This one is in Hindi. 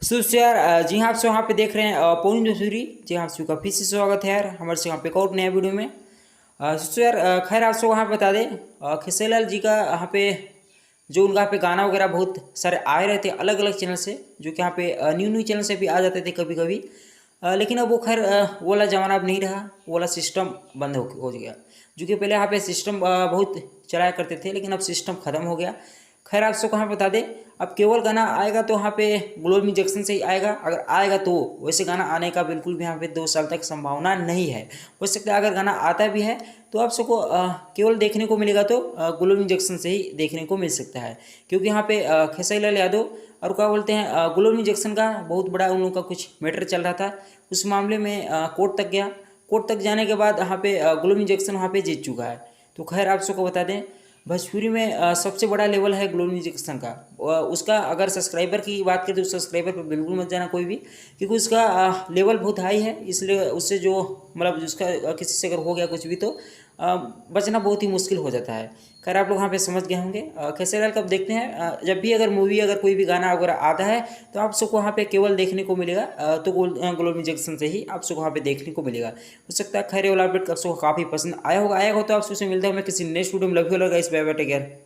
सो यार जी हाँ, आप सब यहाँ पे देख रहे हैं पौनी दूसरी। जी हाँ, आप सबका फिर से स्वागत है यार हमारे से यहाँ पे एक और नया वीडियो में। सो यार खैर आप सबको वहाँ पे बता दें, खेसारी लाल जी का यहाँ पे जो उनका यहाँ पे गाना वगैरह बहुत सारे आए रहते हैं अलग अलग चैनल से, जो कि यहाँ पे न्यू न्यू चैनल से भी आ जाते थे कभी कभी। लेकिन अब वो खैर वो वाला ज़माना अब नहीं रहा, वो वाला सिस्टम बंद हो गया। जो कि पहले यहाँ पे सिस्टम बहुत चलाया करते थे, लेकिन अब सिस्टम ख़त्म हो गया। खैर आप सबको यहाँ बता दें, अब केवल गाना आएगा तो यहाँ पे ग्लोबल जंक्शन से ही आएगा, अगर आएगा तो। वैसे गाना आने का बिल्कुल भी यहाँ पे 2 साल तक संभावना नहीं है। हो सकता है अगर गाना आता भी है तो आप सबको केवल देखने को मिलेगा तो ग्लोबल जंक्शन से ही देखने को मिल सकता है, क्योंकि यहाँ पे खेसारी लाल यादव और क्या बोलते हैं ग्लोबल जंक्शन का बहुत बड़ा उन लोगों का कुछ मैटर चल रहा था। उस मामले में कोर्ट तक गया। कोर्ट तक जाने के बाद यहाँ पे ग्लोबल जंक्शन वहाँ पे जीत चुका है। तो खैर आप सबको बता दें, भोजपुरी में सबसे बड़ा लेवल है ग्लोबल जंक्शन का। उसका अगर सब्सक्राइबर की बात करें तो सब्सक्राइबर पर बिल्कुल मत जाना कोई भी, क्योंकि उसका लेवल बहुत हाई है। इसलिए उससे जो मतलब उसका किसी से अगर हो गया कुछ भी तो बचना बहुत ही मुश्किल हो जाता है। खैर आप लोग यहाँ पे समझ गए होंगे। खेसारी लाल कब देखते हैं, जब भी अगर मूवी अगर कोई भी गाना वगैरह आता है तो आप सबको वहाँ पे केवल देखने को मिलेगा तो ग्लोबल जंक्शन से ही आप सबको वहाँ पे देखने को मिलेगा। हो सकता है खैर ये वाला अपडेट आप सबको काफ़ी पसंद आया होगा। तो आप सबसे मिलता हूँ मैं किसी नेक्स्ट वीडियो में। लव यू, लगा इस बाय बाय, टेक केयर।